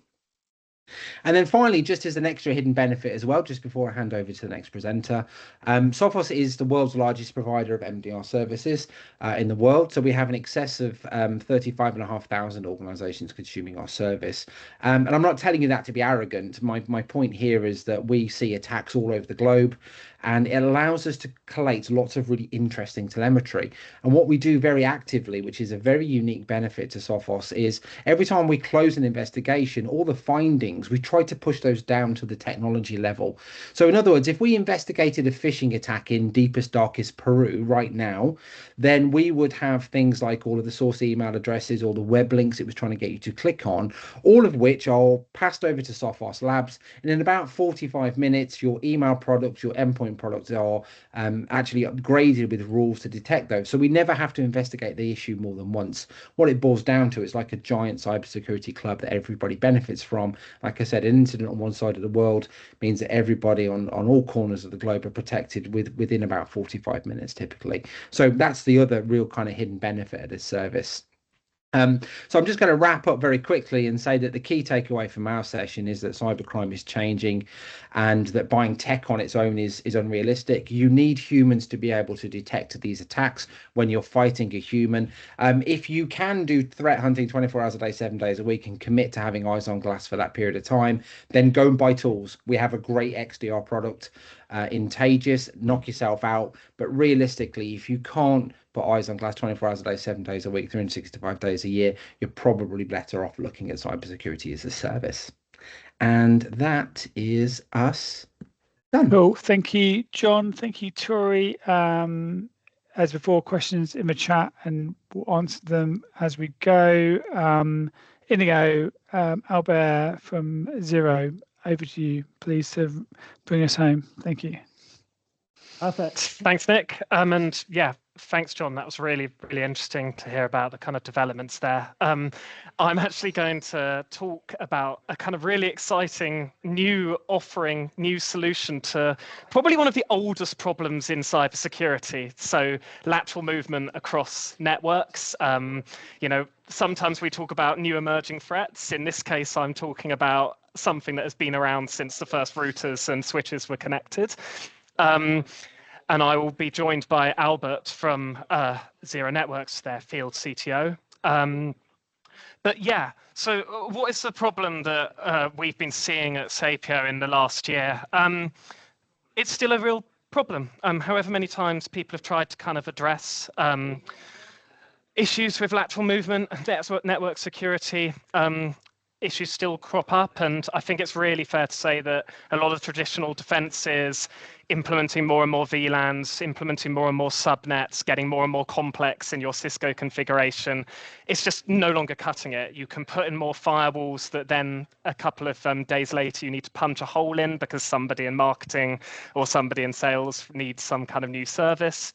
And then finally, just as an extra hidden benefit as well, just before I hand over to the next presenter, Sophos is the world's largest provider of MDR services in the world. So we have an excess of 35,500 organizations consuming our service. And I'm not telling you that to be arrogant. My point here is that we see attacks all over the globe, and it allows us to collate lots of really interesting telemetry. And what we do very actively, which is a very unique benefit to Sophos, is every time we close an investigation, all the findings, we try to push those down to the technology level. So in other words, if we investigated a phishing attack in deepest, darkest Peru right now, then we would have things like all of the source email addresses or the web links it was trying to get you to click on, all of which are passed over to Sophos Labs. And in about 45 minutes, your email products, your endpoint products are actually upgraded with rules to detect those. So we never have to investigate the issue more than once. What it boils down to is like a giant cybersecurity club that everybody benefits from. Like I said, an incident on one side of the world means that everybody on all corners of the globe are protected within about 45 minutes typically. So that's the other real kind of hidden benefit of this service. So I'm just going to wrap up very quickly and say that the key takeaway from our session is that cybercrime is changing and that buying tech on its own is unrealistic. You need humans to be able to detect these attacks when you're fighting a human. If you can do threat hunting 24 hours a day, 7 days a week and commit to having eyes on glass for that period of time, then go and buy tools. We have a great XDR product in Taegis, knock yourself out. But realistically, if you can't put eyes on glass 24 hours a day, 7 days a week, 365 days a year, you're probably better off looking at cybersecurity as a service. And that is us done. Cool. Thank you, John. Thank you, Tori. As before, questions in the chat and we'll answer them as we go. Inigo, Albert from Zero, over to you, please, to bring us home. Thank you. Perfect. Thanks, Nick. And yeah, thanks, John. That was really, really interesting to hear about the kind of developments there. I'm actually going to talk about a kind of really exciting new offering, new solution to probably one of the oldest problems in cybersecurity. So lateral movement across networks. You know, sometimes we talk about new emerging threats. In this case, I'm talking about something that has been around since the first routers and switches were connected. And I will be joined by Albert from Zero Networks, their field CTO. But yeah, so what is the problem that we've been seeing at Saepio in the last year? It's still a real problem. However many times people have tried to kind of address issues with lateral movement, network security, issues still crop up, and I think it's really fair to say that a lot of traditional defenses, implementing more and more VLANs, implementing more and more subnets, getting more and more complex in your Cisco configuration, it's just no longer cutting it. You can put in more firewalls that then a couple of days later you need to punch a hole in because somebody in marketing or somebody in sales needs some kind of new service.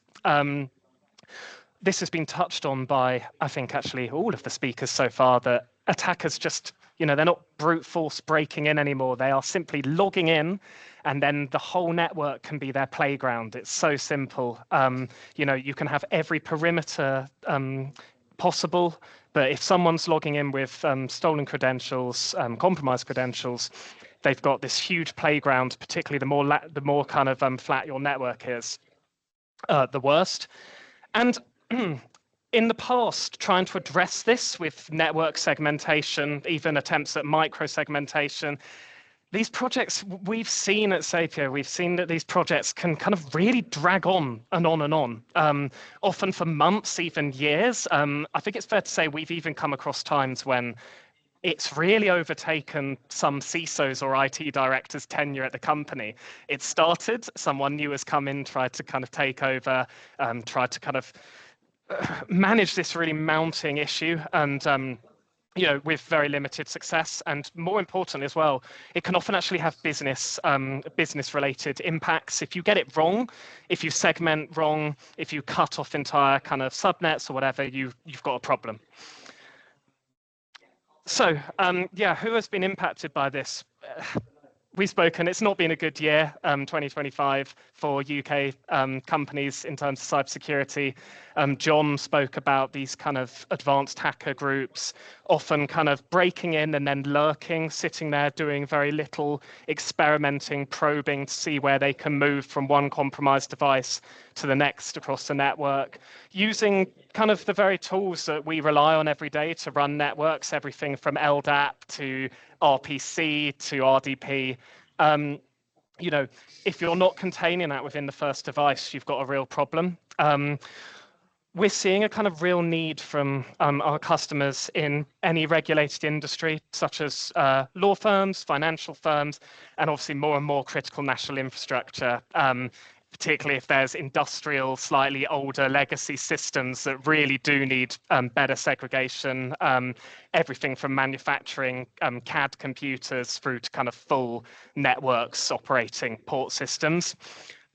This has been touched on by, I think, actually all of the speakers so far, that attackers just, you know, they're not brute force breaking in anymore. They are simply logging in, and then the whole network can be their playground. It's so simple. You know, you can have every perimeter possible, but if someone's logging in with stolen credentials, compromised credentials, they've got this huge playground. Particularly the more kind of flat your network is, the worst. And in the past, trying to address this with network segmentation, even attempts at micro segmentation, these projects we've seen at Saepio, we've seen that these projects can kind of really drag on and on and on, often for months, even years. I think it's fair to say we've even come across times when it's really overtaken some CISOs or IT directors' tenure at the company. It started, someone new has come in, tried to kind of take over, tried to kind of manage this really mounting issue, and with very limited success, and more importantly as well, it can often actually have business related impacts. If you get it wrong, if you segment wrong, if you cut off entire kind of subnets or whatever, you've got a problem. So who has been impacted by this? We've spoken, it's not been a good year, 2025, for UK companies in terms of cybersecurity. John spoke about these kind of advanced hacker groups, often kind of breaking in and then lurking, sitting there doing very little, experimenting, probing to see where they can move from one compromised device to the next across the network, using kind of the very tools that we rely on every day to run networks, everything from LDAP to RPC to RDP. If you're not containing that within the first device, you've got a real problem. We're seeing a kind of real need from our customers in any regulated industry, such as law firms, financial firms, and obviously more and more critical national infrastructure, particularly if there's industrial, slightly older legacy systems that really do need better segregation, everything from manufacturing CAD computers through to kind of full networks operating port systems.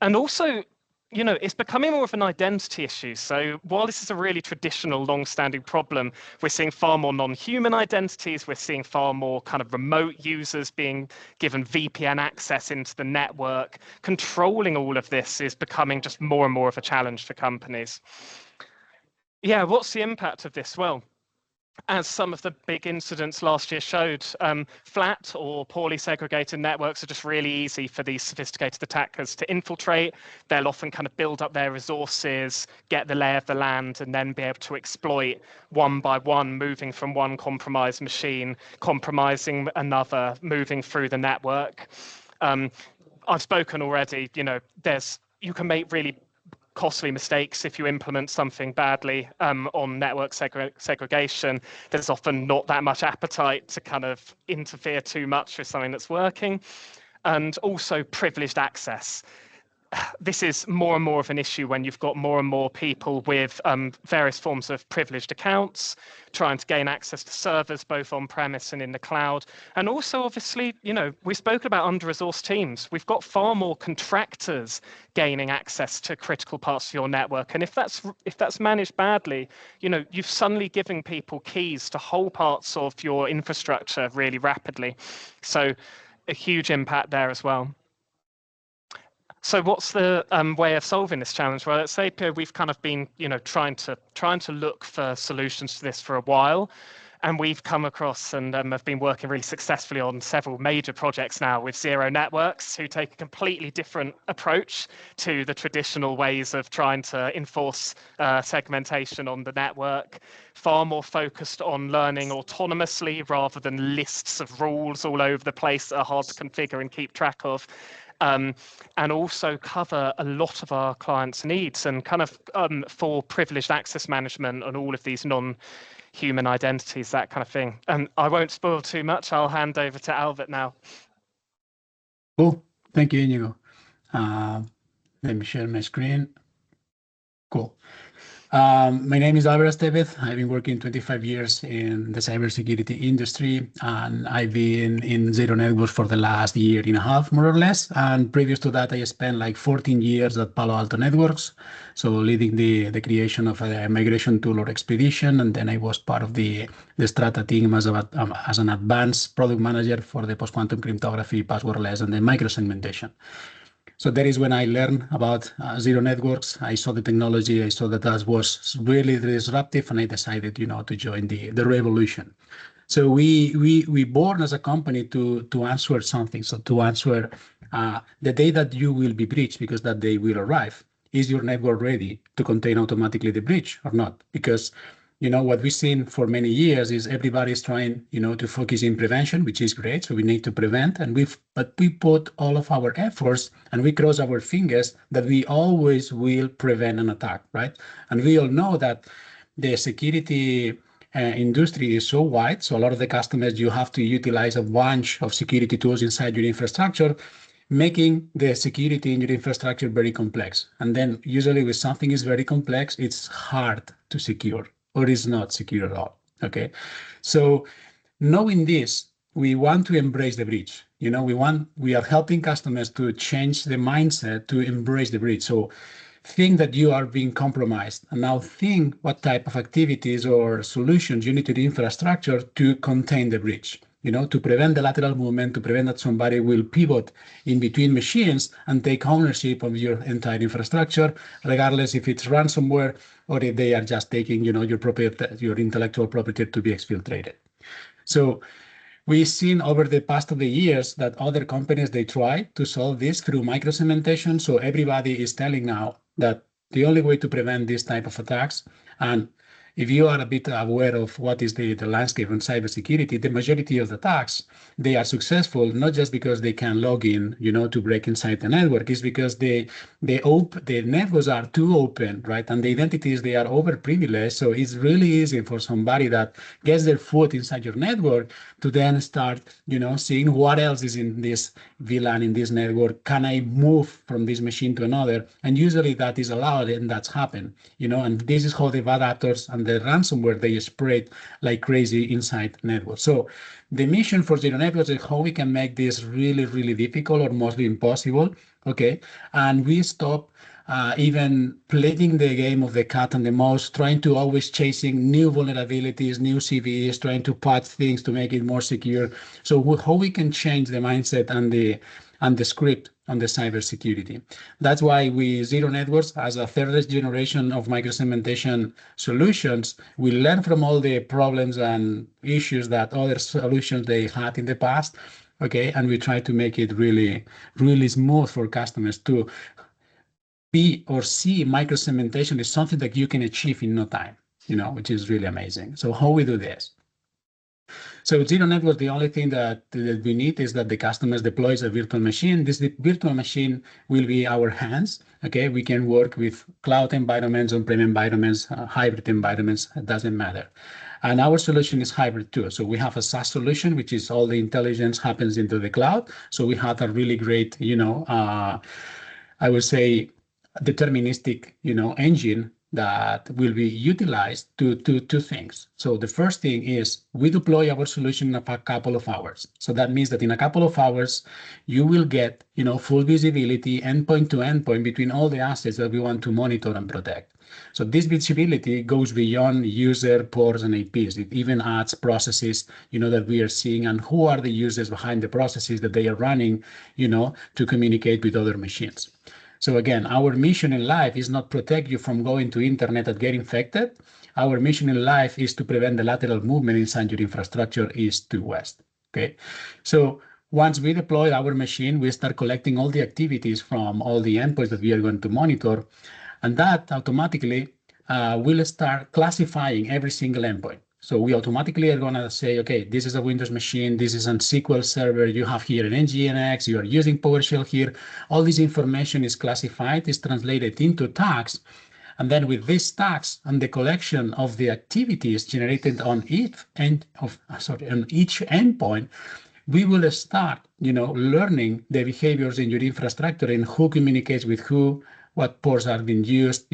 And also, it's becoming more of an identity issue. So while this is a really traditional, long-standing problem, we're seeing far more non-human identities. We're seeing far more kind of remote users being given VPN access into the network. Controlling all of this is becoming just more and more of a challenge for companies. Yeah, what's the impact of this? Well, as some of the big incidents last year showed, flat or poorly segregated networks are just really easy for these sophisticated attackers to infiltrate. They'll often kind of build up their resources, get the lay of the land, and then be able to exploit one by one, moving from one compromised machine, compromising another, moving through the network. I've spoken already, you can make really costly mistakes if you implement something badly on network segregation. There's often not that much appetite to kind of interfere too much with something that's working. And also privileged access. This is more and more of an issue when you've got more and more people with various forms of privileged accounts, trying to gain access to servers, both on-premise and in the cloud. And also, obviously, we spoke about under-resourced teams. We've got far more contractors gaining access to critical parts of your network. And if that's managed badly, you've suddenly given people keys to whole parts of your infrastructure really rapidly. So a huge impact there as well. So what's the way of solving this challenge? Well, at Saepio, we've kind of been, trying to look for solutions to this for a while, and we've come across and have been working really successfully on several major projects now with Zero Networks, who take a completely different approach to the traditional ways of trying to enforce segmentation on the network, far more focused on learning autonomously rather than lists of rules all over the place that are hard to configure and keep track of. And also cover a lot of our clients' needs and kind of for privileged access management and all of these non-human identities, that kind of thing. And I won't spoil too much. I'll hand over to Albert now. Cool. Thank you, Inigo. Let me share my screen. Cool. My name is Albert Estevez. I've been working 25 years in the cybersecurity industry, and I've been in Zero Networks for the last year and a half, more or less. And previous to that, I spent like 14 years at Palo Alto Networks, so leading the creation of a migration tool or expedition. And then I was part of the Drata team as an advanced product manager for the post-quantum cryptography, passwordless, and the microsegmentation. So that is when I learned about Zero Networks. I saw the technology, I saw that was really disruptive, and I decided, to join the revolution. So we born as a company to answer something. So to answer the day that you will be breached, because that day will arrive. Is your network ready to contain automatically the breach or not? Because what we've seen for many years is everybody's trying, to focus in prevention, which is great. So we need to prevent, but we put all of our efforts and we cross our fingers that we always will prevent an attack, right? And we all know that the security industry is so wide. So a lot of the customers, you have to utilize a bunch of security tools inside your infrastructure, making the security in your infrastructure very complex. And then usually when something is very complex, it's hard to secure, or is not secure at all, Okay, so knowing this, we want to embrace the breach. We are helping customers to change the mindset to embrace the breach. So think that you are being compromised, and now think what type of activities or solutions you need to do infrastructure to contain the breach. To prevent the lateral movement, to prevent that somebody will pivot in between machines and take ownership of your entire infrastructure, regardless if it's ransomware or if they are just taking, your intellectual property to be exfiltrated. So we've seen over the past of the years that other companies, they try to solve this through micro-segmentation. So everybody is telling now that the only way to prevent this type of attacks, and if you are a bit aware of what is the landscape on cybersecurity, the majority of the attacks, they are successful not just because they can log in, to break inside the network. It's because the networks are too open, right? And the identities, they are overprivileged. So it's really easy for somebody that gets their foot inside your network to then start, seeing what else is in this VLAN, in this network. Can I move from this machine to another? And usually that is allowed, and that's happened, and this is how the bad actors and the ransomware, they spread like crazy inside networks. So the mission for Zero Networks is how we can make this really, really difficult or mostly impossible, okay? And we stop even playing the game of the cat and the mouse, trying to always chasing new vulnerabilities, new CVEs, trying to patch things to make it more secure. So how we can change the mindset and the script on the cybersecurity. That's why we Zero Networks, as a third generation of micro-segmentation solutions, we learn from all the problems and issues that other solutions they had in the past, okay? And we try to make it really, really smooth for customers to be or see micro-segmentation is something that you can achieve in no time, which is really amazing. So how we do this? So Zero Network, the only thing that we need is that the customers deploys a virtual machine. This virtual machine will be our hands. Okay, we can work with cloud environments, on-prem environments, hybrid environments. It doesn't matter. And our solution is hybrid too. So we have a SaaS solution, which is all the intelligence happens into the cloud. So we have a really great, I would say, deterministic, engine that will be utilized to two things. So the first thing is we deploy our solution in a couple of hours. So that means that in a couple of hours, you will get, full visibility endpoint to endpoint between all the assets that we want to monitor and protect. So this visibility goes beyond user ports and APs. It even adds processes, that we are seeing, and who are the users behind the processes that they are running, to communicate with other machines. So again, our mission in life is not protect you from going to internet and get infected. Our mission in life is to prevent the lateral movement inside your infrastructure east to west, okay? So once we deploy our machine, we start collecting all the activities from all the endpoints that we are going to monitor, and that automatically will start classifying every single endpoint. So we automatically are going to say, okay, this is a Windows machine, this is a SQL server, you have here an nginx, you are using PowerShell here. All this information is classified, is translated into tags. And then with these tags and the collection of the activities generated on each endpoint, we will start, learning the behaviors in your infrastructure and who communicates with who, what ports are being used,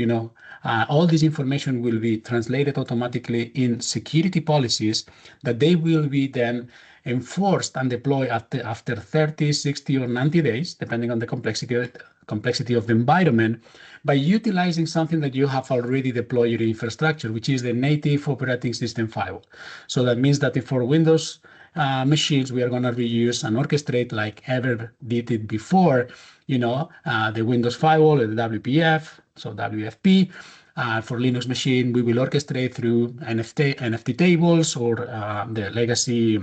all this information will be translated automatically in security policies that they will be then enforced and deployed after 30, 60, or 90 days, depending on the complexity of the environment, by utilizing something that you have already deployed your infrastructure, which is the native operating system firewall. So that means that for Windows machines, we are going to reuse and orchestrate like ever did it before, the Windows firewall, the WPF, so WFP. For Linux machine, we will orchestrate through NFT tables or the legacy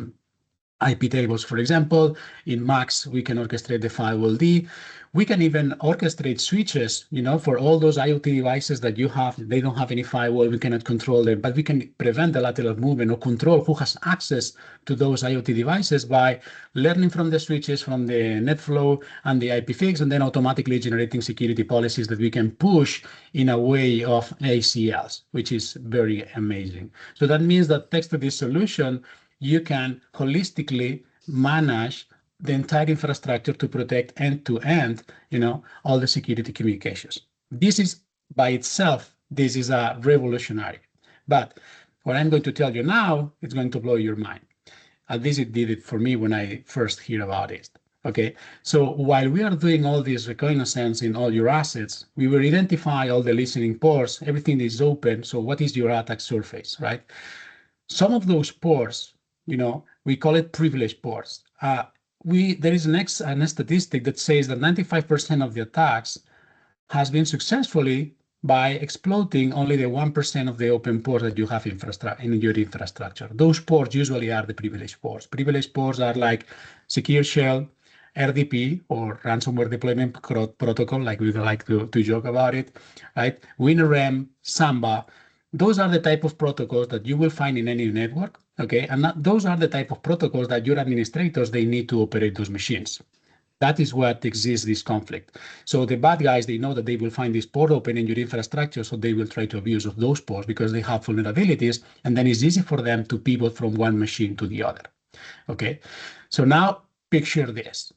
IP tables, for example. In Macs, we can orchestrate the firewall D. We can even orchestrate switches, for all those IoT devices that you have. They don't have any firewall, we cannot control them, but we can prevent the lateral movement or control who has access to those IoT devices by learning from the switches, from the NetFlow and the IPFix, and then automatically generating security policies that we can push in a way of ACLs, which is very amazing. So that means that thanks to this solution, you can holistically manage the entire infrastructure to protect end-to-end, all the security communications. This is by itself, this is a revolutionary. But What I'm going to tell you now is going to blow your mind. At least it did it for me when I first hear about it. Okay, so while we are doing all this reconnaissance in all your assets, we will identify all the listening ports, everything is open. So what is your attack surface, right? Some of those ports, we call it privileged ports. There is an statistic that says that 95% of the attacks has been successfully by exploiting only the 1% of the open ports that you have in your infrastructure. Those ports usually are the privileged ports. Privileged ports are like Secure Shell, RDP, or Ransomware Deployment Protocol, like we like to joke about it, right? WinRM, Samba. Those are the type of protocols that you will find in any network, okay? And those are the type of protocols that your administrators, they need to operate those machines. That is what exists, this conflict. So the bad guys, they know that they will find this port open in your infrastructure, so they will try to abuse of those ports because they have vulnerabilities, and then it's easy for them to pivot from one machine to the other, okay? So now picture this.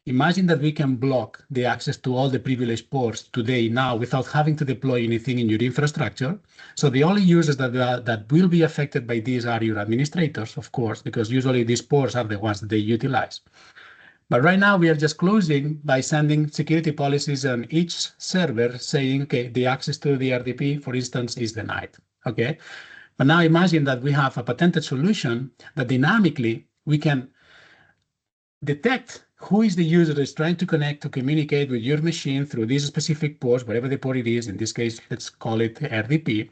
Imagine that we can block the access to all the privileged ports today now without having to deploy anything in your infrastructure. So the only users that will be affected by this are your administrators, of course, because usually these ports are the ones that they utilize. But right now we are just closing by sending security policies on each server saying, okay, the access to the RDP, for instance, is denied, okay? But now imagine that we have a patented solution that dynamically we can detect who is the user that is trying to connect to communicate with your machine through these specific ports, whatever the port it is. In this case, let's call it RDP.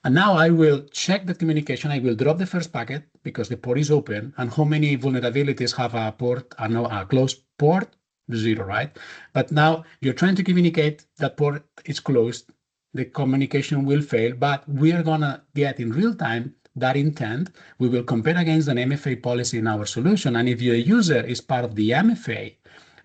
And now I will check the communication. I will drop the first packet because the port is open. And how many vulnerabilities have a port, a closed port? 0, right? But now you're trying to communicate, that port is closed. The communication will fail, but we are gonna get in real time that intent. We will compare against an MFA policy in our solution. And if your user is part of the MFA,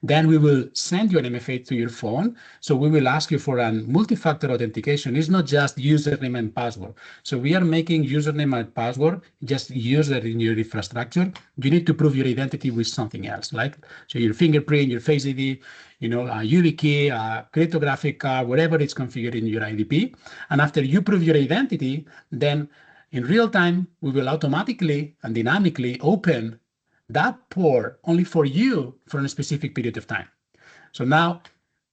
then we will send you an MFA to your phone. So we will ask you for a multi-factor authentication. It's not just username and password. So we are making username and password just user in your infrastructure. You need to prove your identity with something else, like so your fingerprint, your Face ID, a YubiKey, a cryptographic card, whatever it's configured in your IDP. And after you prove your identity, then in real time, we will automatically and dynamically open that port only for you for a specific period of time. So now,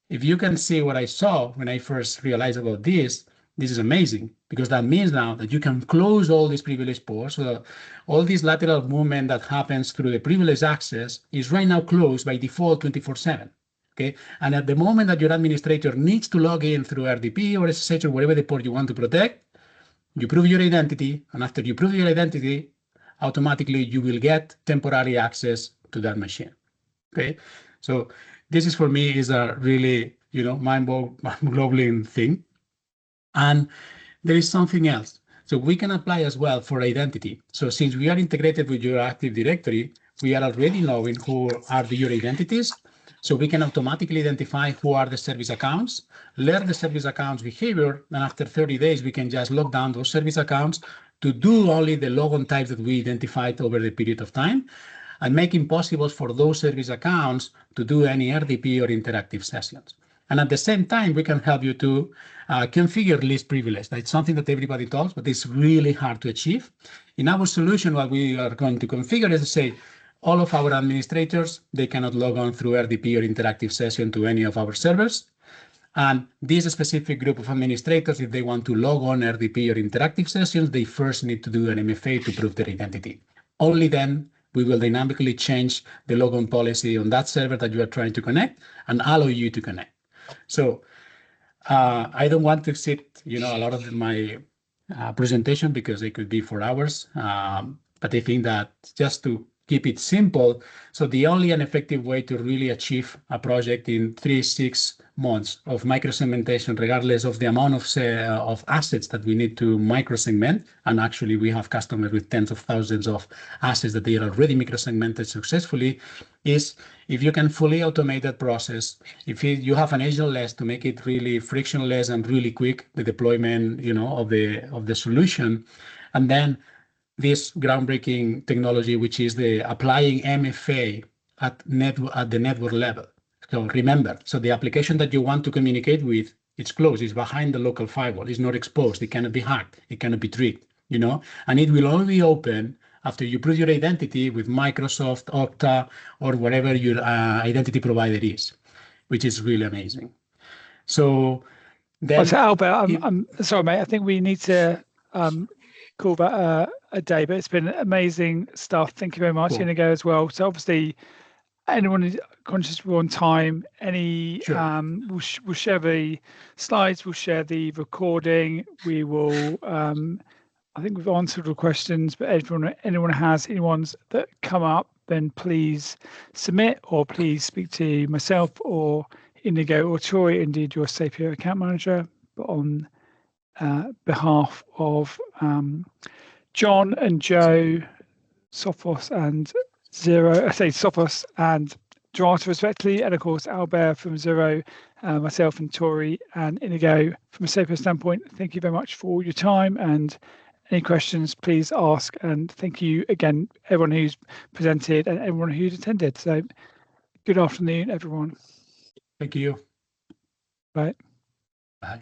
if you can see what I saw when I first realized about this is amazing, because that means now that you can close all these privileged ports. So all this lateral movement that happens through the privileged access is right now closed by default 24/7. Okay, and at the moment that your administrator needs to log in through RDP or SSH or whatever the port you want to protect, you prove your identity, and after you prove your identity, automatically you will get temporary access to that machine. Okay, so this is for me is a really mind-boggling thing. And there is something else. So we can apply as well for identity. So since we are integrated with your Active Directory, we are already knowing who are your identities. So we can automatically identify who are the service accounts, learn the service accounts behavior, and after 30 days, we can just lock down those service accounts to do only the logon types that we identified over the period of time, and make it possible for those service accounts to do any RDP or interactive sessions. And at the same time, we can help you to configure least privilege. That's something that everybody talks, but it's really hard to achieve. In our solution, what we are going to configure is to say, all of our administrators, they cannot log on through RDP or interactive session to any of our servers. And this specific group of administrators, if they want to log on RDP or interactive sessions, they first need to do an MFA to prove their identity. Only then we will dynamically change the logon policy on that server that you are trying to connect and allow you to connect. So I don't want to sit, a lot of my presentation because it could be for hours. But I think that just to keep it simple, so the only and effective way to really achieve a project in 3-6 months of micro-segmentation, regardless of the amount of assets that we need to micro-segment, and actually we have customers with tens of thousands of assets that they are already micro-segmented successfully, is if you can fully automate that process, if you have an agentless to make it really frictionless and really quick, the deployment, of the solution, and then this groundbreaking technology, which is the applying MFA at the network level. So remember, so the application that you want to communicate with, it's closed, it's behind the local firewall, it's not exposed, it cannot be hacked, it cannot be tricked. and it will only be open after you prove your identity with Microsoft, Okta, or whatever your identity provider is, which is really amazing. So then, Albert, I'm sorry, mate. I think we need to call that a day, but it's been amazing stuff. Thank you very much, Cool. Inigo, as well. So obviously, anyone is conscious we're on time. Sure. We'll share the slides. We'll share the recording. We will. I think we've answered all the questions, but anyone has any ones that come up, then please submit, or please speak to myself or Inigo or Troy, indeed your Saepio account manager, but on behalf of John and Joe, Sophos and Sophos and Drata respectively, and of course Albert from Zero, myself and Tori and Inigo from a Saepio standpoint. Thank you very much for your time, and any questions, please ask. And thank you again, everyone who's presented and everyone who's attended. So good afternoon, everyone. Thank you. Bye. Bye.